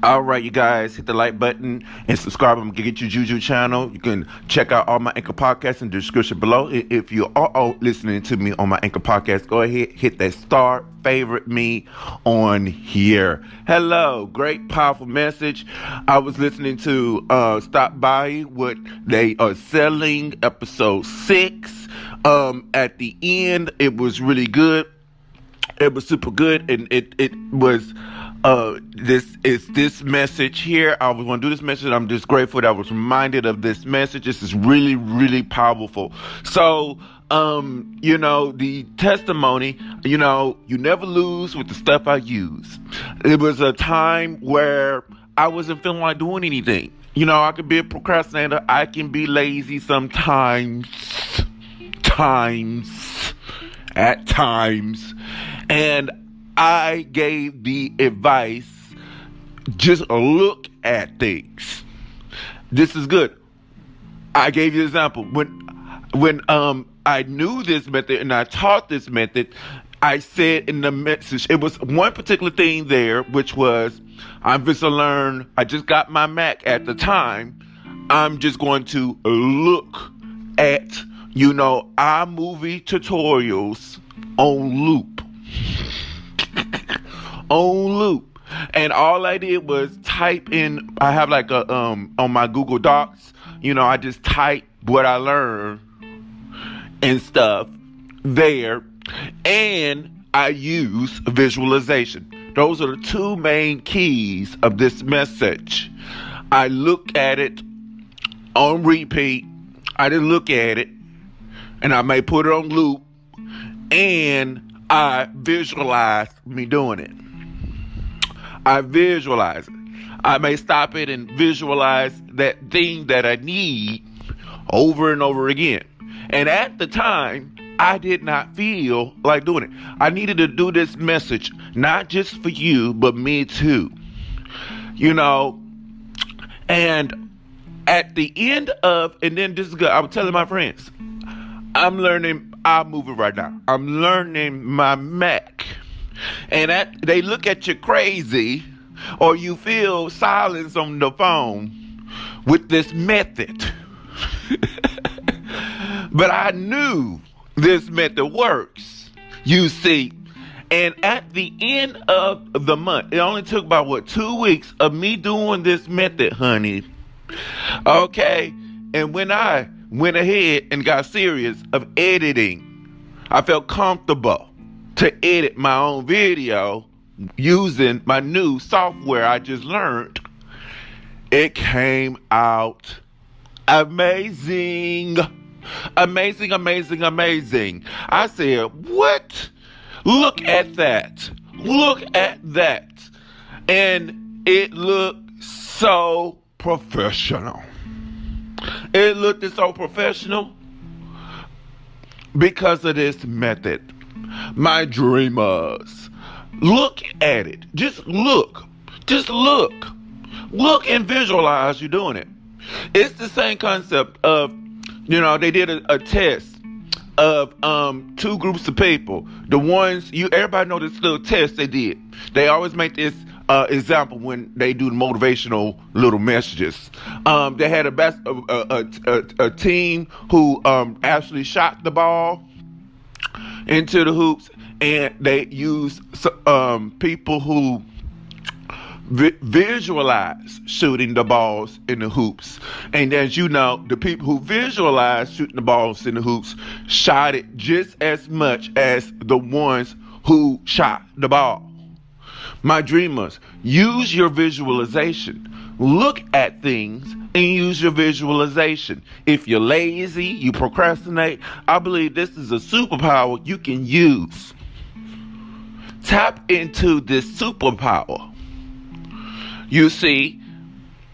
All right, you guys, hit the like button and subscribe. I'm gonna get your Juju channel. You can check out all my Anchor podcasts in the description below. If you are listening to me on my Anchor podcast, go ahead, hit that star, favorite me on here. Hello, great, powerful message. I was listening to Stop By What They Are Selling, episode 6. At the end, it was really good. It was super good, and it was. This message here. I was going to do this message. I'm just grateful that I was reminded of this message. This is really, really powerful. So, the testimony, you never lose with the stuff I use. It was a time where I wasn't feeling like doing anything. I could be a procrastinator. I can be lazy sometimes, at times. And I gave the advice, just look at things. This is good. I gave you an example. When I knew this method and I taught this method, I said in the message, it was one particular thing there, which was, I'm just to learn, I just got my Mac at the time. I'm just going to look at, iMovie tutorials on loop. And all I did was type in, I have like a on my Google Docs, I just type what I learned and stuff there, and I use visualization. Those are the two main keys of this message. I look at it on repeat. I just look at it, and I may put it on loop, and I visualize me doing it. I visualize it. I may stop it and visualize that thing that I need over and over again. And at the time, I did not feel like doing it. I needed to do this message, not just for you, but me too. And at the end of, and then this is good, I was telling my friends, I'm learning iMovie right now. I'm learning my Mac. And they look at you crazy, or you feel silence on the phone with this method. But I knew this method works, you see. And at the end of the month, it only took about 2 weeks of me doing this method, honey. Okay. And when I went ahead and got serious of editing, I felt comfortable to edit my own video using my new software I just learned. It came out amazing. Amazing, amazing, amazing. I said, what? Look at that. Look at that. And it looked so professional. It looked so professional because of this method. My dreamers, look at it. Just look. Just look. Look and visualize you doing it. It's the same concept of, they did a test of two groups of people. The ones, everybody know this little test they did. They always make this example when they do the motivational little messages. They had a team who actually shot the ball into the hoops, and they used people who visualize shooting the balls in the hoops. And as you know, the people who visualize shooting the balls in the hoops shot it just as much as the ones who shot the ball. My dreamers, use your visualization. Look at things and use your visualization. If you're lazy, you procrastinate, I believe this is a superpower you can use. Tap into this superpower. You see,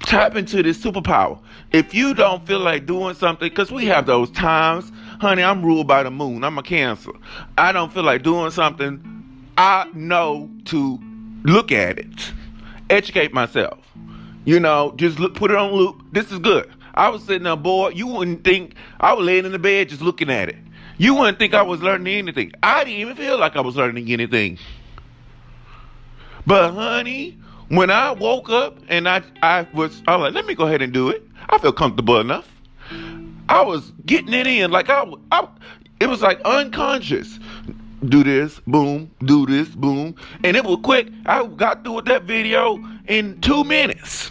tap into this superpower. If you don't feel like doing something, because we have those times, honey, I'm ruled by the moon. I'm a Cancer. I don't feel like doing something. I know to look at it, educate myself. Just put it on loop. This is good. I was sitting there bored. You wouldn't think I was laying in the bed just looking at it. You wouldn't think I was learning anything. I didn't even feel like I was learning anything. But honey, When I woke up and I was like, let me go ahead and do it. I feel comfortable enough. I was getting it in like it was like unconscious. Do this, boom, do this, boom. And it was quick. I got through with that video in 2 minutes.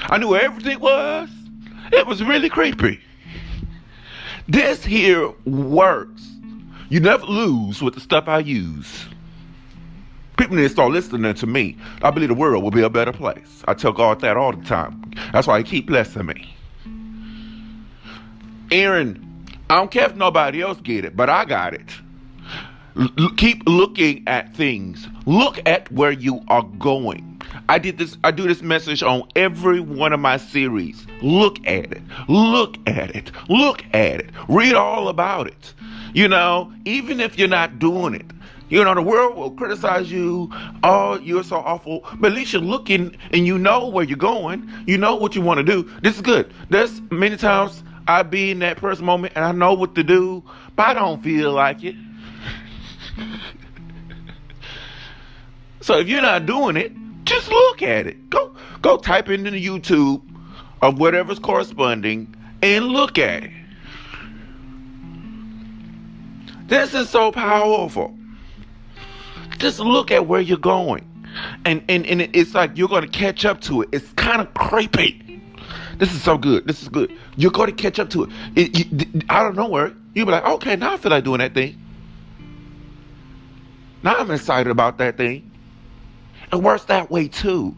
I knew where everything was. It was really creepy. This here works. You never lose with the stuff I use. People need to start listening to me. I believe the world will be a better place. I tell God that all the time. That's why he keep blessing me. Aaron, I don't care if nobody else get it, but I got it. Keep looking at things. Look at where you are going. I do this message on every one of my series. Look at it. Look at it. Look at it. Read all about it. Even if you're not doing it. The world will criticize you. Oh, you're so awful. But at least you're looking and you know where you're going. You know what you want to do. This is good. There's many times I be in that first moment and I know what to do, but I don't feel like it. So if you're not doing it, just look at it. Go type into the YouTube of whatever's corresponding and look at it. This is so powerful. Just look at where you're going. And it's like you're going to catch up to it. It's kind of creepy. This is so good. This is good. You're going to catch up to it. Out of nowhere, you'll be like, okay, now I feel like doing that thing. Now I'm excited about that thing. It works that way too.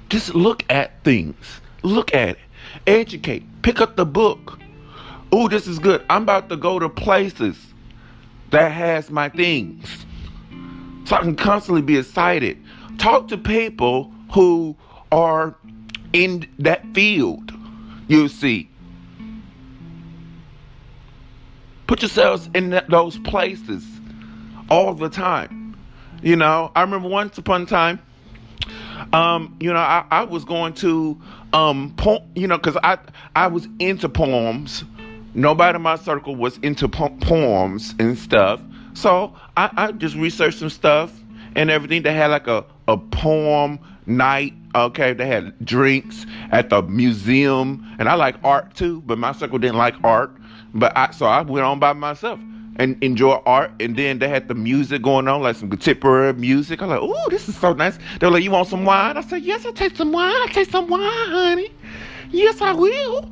Just look at things. Look at it. Educate. Pick up the book. Oh, this is good. I'm about to go to places that has my things. So I can constantly be excited. Talk to people who are in that field, you see. Put yourselves in those places all the time. I remember once upon a time, I was going to, because I was into poems. Nobody in my circle was into poems and stuff. So I just researched some stuff and everything. They had like a poem night. Okay, they had drinks at the museum. And I like art too, but my circle didn't like art. So I went on by myself and enjoy art. And then they had the music going on, like some contemporary music. I'm like, ooh, this is so nice. They were like, you want some wine? I said, yes, I'll take some wine. I'll take some wine, honey. Yes, I will.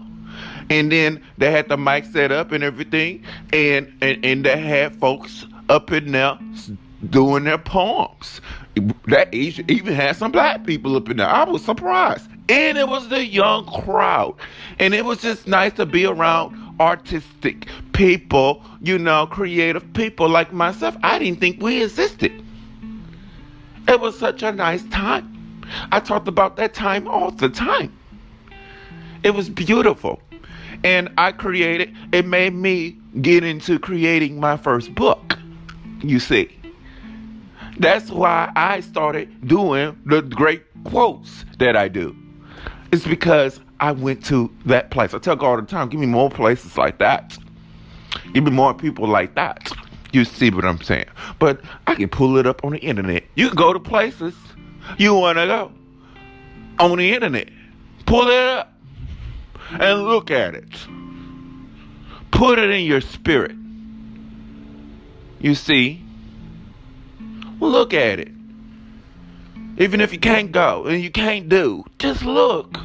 And then they had the mic set up and everything. And they had folks up in there doing their poems. That even had some black people up in there. I was surprised. And it was the young crowd. And it was just nice to be around artistic people, creative people like myself. I didn't think we existed. It was such a nice time. I talked about that time all the time. It was beautiful. And it made me get into creating my first book, you see. That's why I started doing the great quotes that I do. It's because I went to that place. I tell God all the time, give me more places like that. Give me more people like that. You see what I'm saying? But I can pull it up on the internet. You can go to places you want to go on the internet. Pull it up and look at it. Put it in your spirit. You see? Look at it. Even if you can't go and you can't do, just look.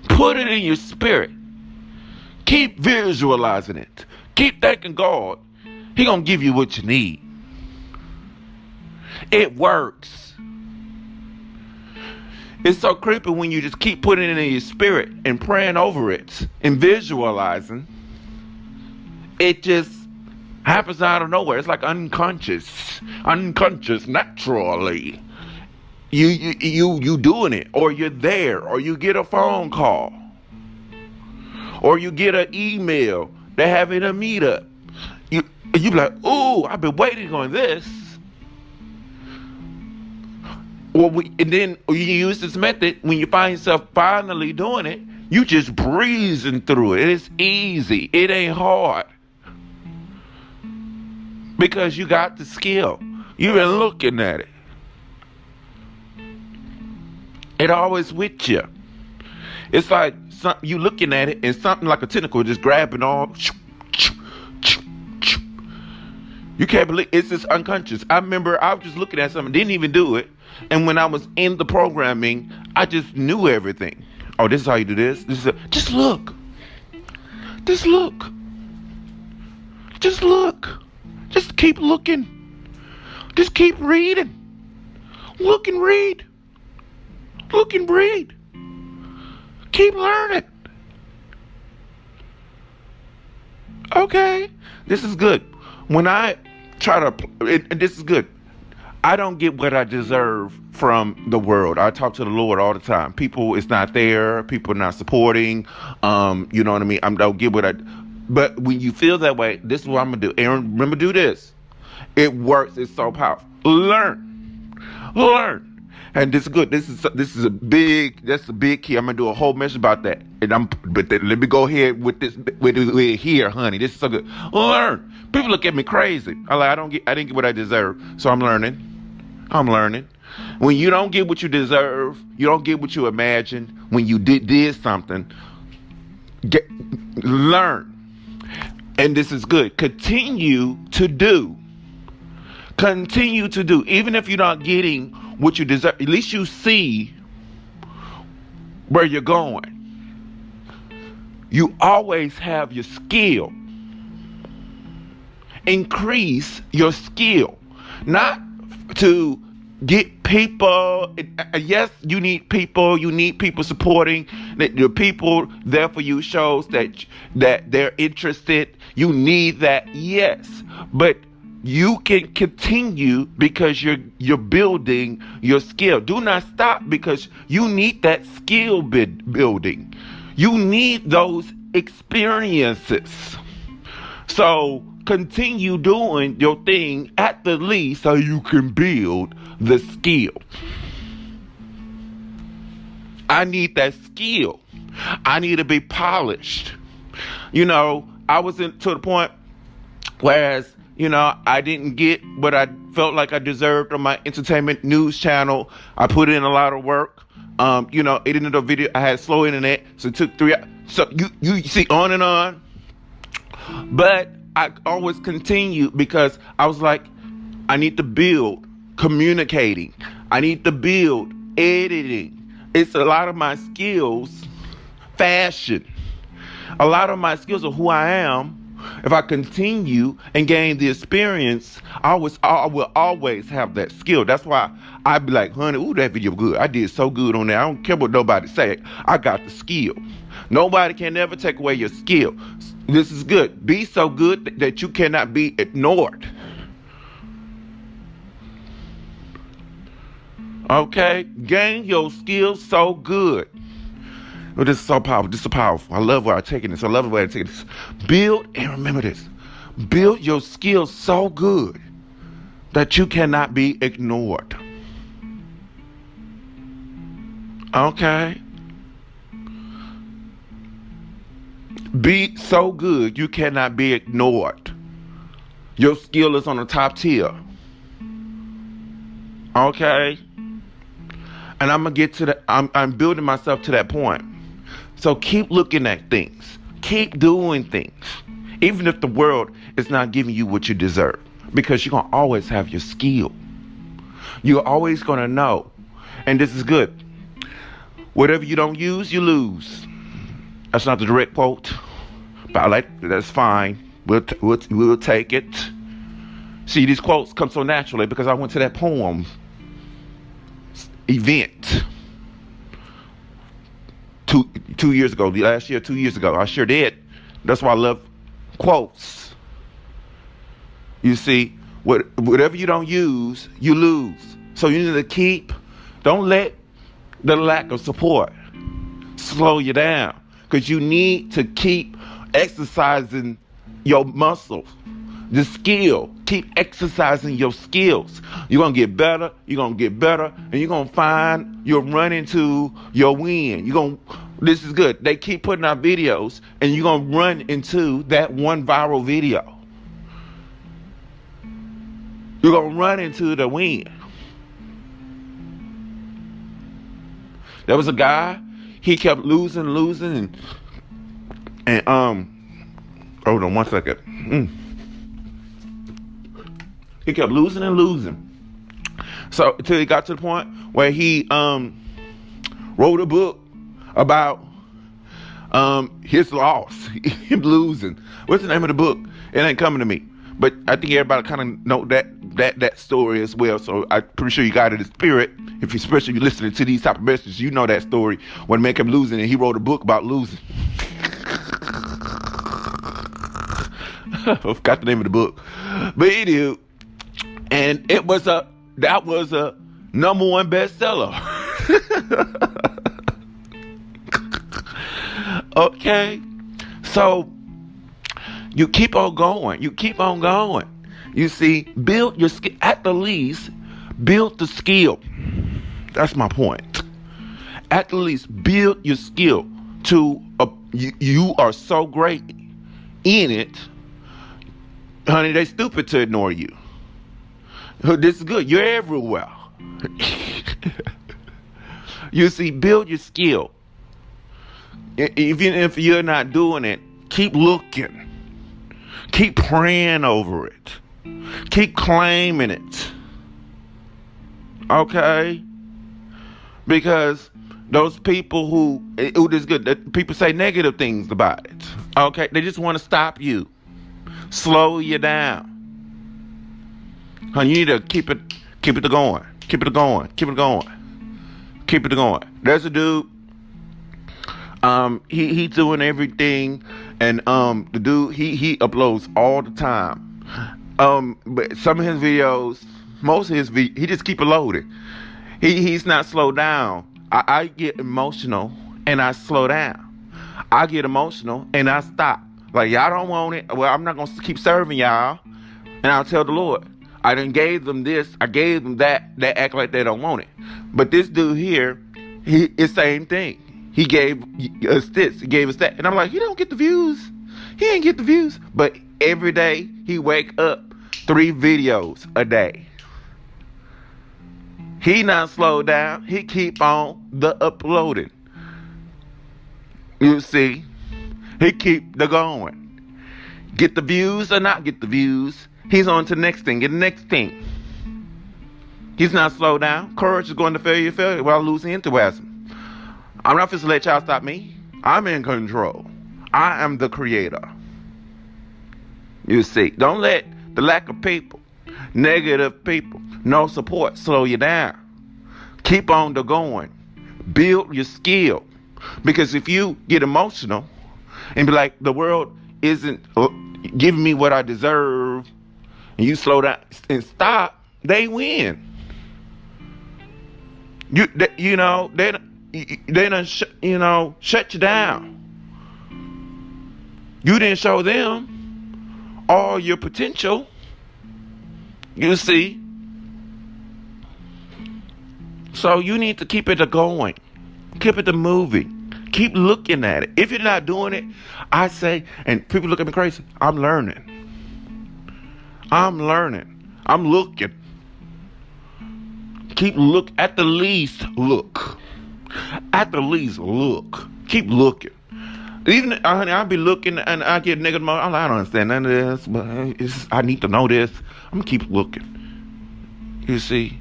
Put it in your spirit. Keep visualizing it. Keep thanking God. He gonna give you what you need. It works. It's so creepy when you just keep putting it in your spirit and praying over it and visualizing. It just happens out of nowhere. It's like unconscious naturally. You doing it, or you're there, or you get a phone call, or you get an email. They're having a meetup. You be like, ooh, I've been waiting on this. And then you use this method when you find yourself finally doing it. You just breezing through it. It's easy. It ain't hard. Because you got the skill. You've been looking at it. It always with you. It's like something you looking at it and something like a tentacle just grabbing all. You can't believe it's just unconscious. I remember I was just looking at something, didn't even do it. And when I was in the programming, I just knew everything. Oh, this is how you do this. Just look. Just look. Just look. Just keep looking. Just keep reading. Look and read. Look and read. Keep learning. Okay. This is good. When I try to, and this is good, I don't get what I deserve from the world. I talk to the Lord all the time. People is not there. People are not supporting. You know what I mean? I don't get what I, but when you feel that way, this is what I'm going to do. Aaron, remember, do this. It works. It's so powerful. Learn. And this is good. This is a big, that's a big key. I'm going to do a whole message about that. But let me go ahead with this, with here, honey. This is so good. Learn. People look at me crazy. I didn't get what I deserve. So I'm learning. When you don't get what you deserve, you don't get what you imagined. When you did something, learn. And this is good. Continue to do. Even if you're not getting what you deserve, at least you see where you're going. You always have your skill. Increase your skill. Not to get people. Yes, you need people. You need people supporting. The people there for you shows that they're interested. You need that. Yes, but you can continue because you're building your skill. Do not stop because you need that skill building. You need those experiences. So continue doing your thing at the least so you can build the skill. I need that skill. I need to be polished. You know, I was to the point whereas, you know, I didn't get what I felt like I deserved on my entertainment news channel. I put in a lot of work. You know, editing the video, I had slow internet, so it took 3 hours. So you see on and on. But I always continue because I was like, I need to build communicating. I need to build editing. It's a lot of my skills, fashion. A lot of my skills of who I am. If I continue and gain the experience, I will always have that skill. That's why I'd be like, honey, ooh, that video good. I did so good on that. I don't care what nobody say. I got the skill. Nobody can ever take away your skill. This is good. Be so good that you cannot be ignored. Okay? Gain your skills so good. Oh, this is so powerful. This is so powerful. I love where I'm taking this. I love the way I'm taking this. Build, and remember this. Build your skills so good that you cannot be ignored. Okay? Be so good you cannot be ignored. Your skill is on the top tier. Okay? And I'm going to get to that. I'm building myself to that point. So keep looking at things. Keep doing things. Even if the world is not giving you what you deserve. Because you're going to always have your skill. You're always going to know. And this is good. Whatever you don't use, you lose. That's not the direct quote. But I like that's fine. We'll take it. See, these quotes come so naturally because I went to that poem event. 2 years ago, last year, 2 years ago. I sure did. That's why I love quotes. You see, whatever you don't use, you lose. So you need to don't let the lack of support slow you down. Because you need to keep exercising your muscles, the skill. Keep exercising your skills. You're going to get better, and you're going to find you're running to your win. This is good. They keep putting out videos, and you're going to run into that one viral video. You're gonna run into the wind. There was a guy, he kept losing, and hold on one second. He kept losing. So until he got to the point where he wrote a book about his loss, him losing. What's the name of the book? It ain't coming to me. But I think everybody kind of know that story as well. So I'm pretty sure you got it in spirit. Especially if you're listening to these type of messages, you know that story when make him losing, and he wrote a book about losing. I forgot the name of the book, but he did, and that was a #1 bestseller. Okay, so you keep on going. You see, build your skill. At the least, build the skill. That's my point. At the least, build your skill to you are so great in it, honey. They stupid to ignore you. This is good. You're everywhere. You see, build your skill. Even if you're not doing it, keep looking. Keep praying over it. Keep claiming it. Okay? Because those people who is good, people say negative things about it. Okay? They just want to stop you. Slow you down. Honey, you need to keep it going. Keep it going. There's a dude. He's doing everything, and the dude he uploads all the time. But some of his videos, most of his videos, he just keep it loaded. He's not slowed down. I get emotional and I slow down. I get emotional and I stop. Like, y'all don't want it. Well, I'm not gonna keep serving y'all. And I'll tell the Lord, I done gave them this, I gave them that. They act like they don't want it. But this dude here, it's same thing. He gave us this, he gave us that. And I'm like, he don't get the views. He ain't get the views. But every day, he wake up 3 videos a day. He not slowed down. He keep on the uploading. You see? He keep the going. Get the views or not get the views. He's on to the next thing. Get the next thing. He's not slowed down. Courage is going to failure while losing enthusiasm. I'm not going to let y'all stop me. I'm in control. I am the creator. You see, don't let the lack of people, negative people, no support slow you down. Keep on the going. Build your skill. Because if you get emotional and be like, the world isn't giving me what I deserve, and you slow down and stop, they win. They done shut you down. You didn't show them all your potential. You see? So you need to keep it going. Keep it moving. Keep looking at it. If you're not doing it, I say, and people look at me crazy, I'm learning. I'm looking. At the least look. Keep looking. Even, honey, I'll be looking and I get negative mode. I'm like, I don't understand none of this, but I need to know this. I'm gonna keep looking. You see?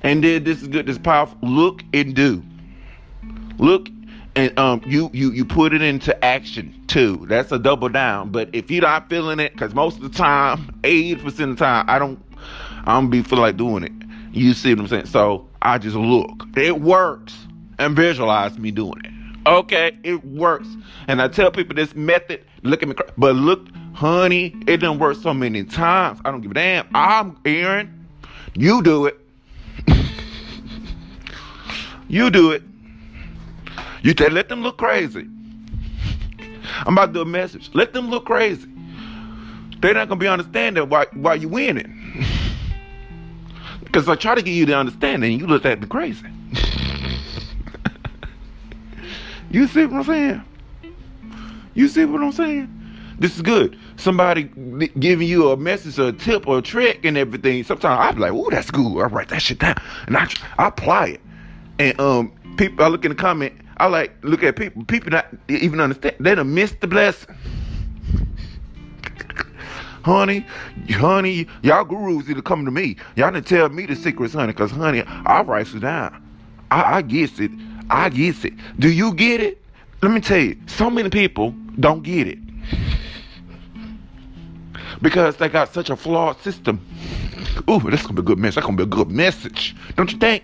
And then this is good, this is powerful. Look and do. Look and you put it into action too. That's a double down. But if you're not feeling it, because most of the time, 80% of the time, I don't be feeling like doing it. You see what I'm saying? So I just look. It works. And visualize me doing it. Okay, it works. And I tell people this method, look at me, but look, honey, it done work so many times. I don't give a damn. I'm Aaron. You do it. You do it. You let them look crazy. I'm about to do a message. Let them look crazy. They're not gonna be understanding why you winning. Because I try to get you to understand, and you look at the crazy. You see what I'm saying? This is good. somebody giving you a message or a tip or a trick and everything, sometimes I be like, "Ooh, that's good." I write that shit down and I apply it. And people, I look in the comment. I like look at people. People not even understand. They done missed the blessing. honey, y'all gurus need to come to me. Y'all need to tell me the secrets, honey, because, honey, I write it down. I get it. I get it. Do you get it? Let me tell you, so many people don't get it because they got such a flawed system. Ooh, that's going to be a good message. That's going to be a good message. Don't you think?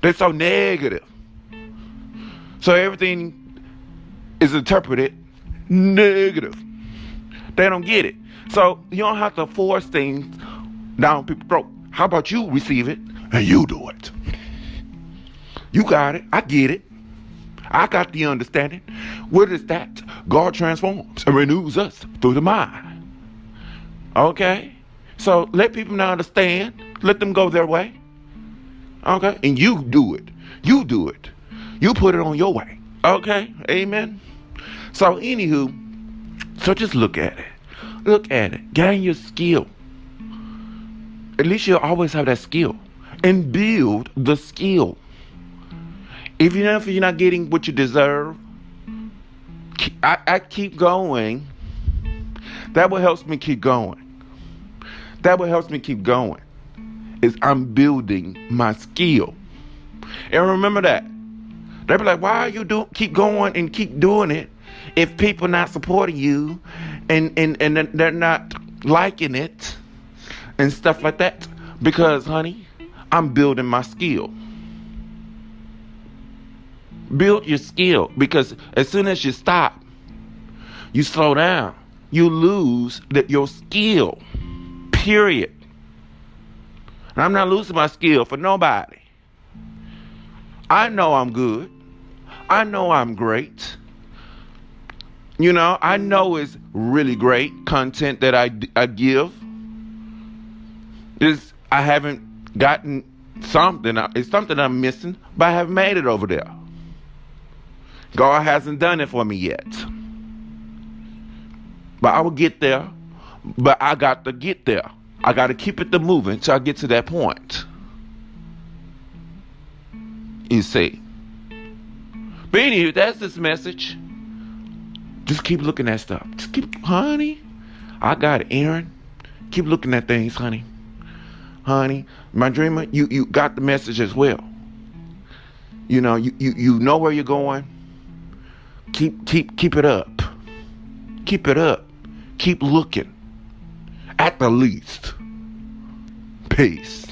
They're so negative. So everything is interpreted negative. They don't get it. So you don't have to force things down people's throat. How about you receive it and you do it? You got it. I get it. I got the understanding. What is that? God transforms and renews us through the mind. Okay? So let people not understand. Let them go their way. Okay? And you do it. You do it. You put it on your way. Okay? Amen? So anywho, so just look at it. Look at it. Gain your skill. At least you'll always have that skill. And build the skill. If you're not getting what you deserve, I keep going. That what helps me keep going. That what helps me keep going is I'm building my skill. And remember that. They be like, why are you keep going and keep doing it if people not supporting you and they're not liking it and stuff like that? Because, honey, I'm building my skill. Build your skill, because as soon as you stop, you slow down, you lose your skill. Period. And I'm not losing my skill for nobody. I know I'm good. I know I'm great. You know, I know it's really great content that I give. I haven't gotten something. It's something I'm missing, but I haven't made it over there. God hasn't done it for me yet. But I will get there. But I got to get there. I got to keep it moving till I get to that point. You see. But anyway, that's this message. Just keep looking at stuff. Just keep, honey. I got it, Aaron. Keep looking at things, honey. Honey, my dreamer, you got the message as well. You know, you know where you're going. Keep it up. Keep it up. Keep looking. At the least. Peace.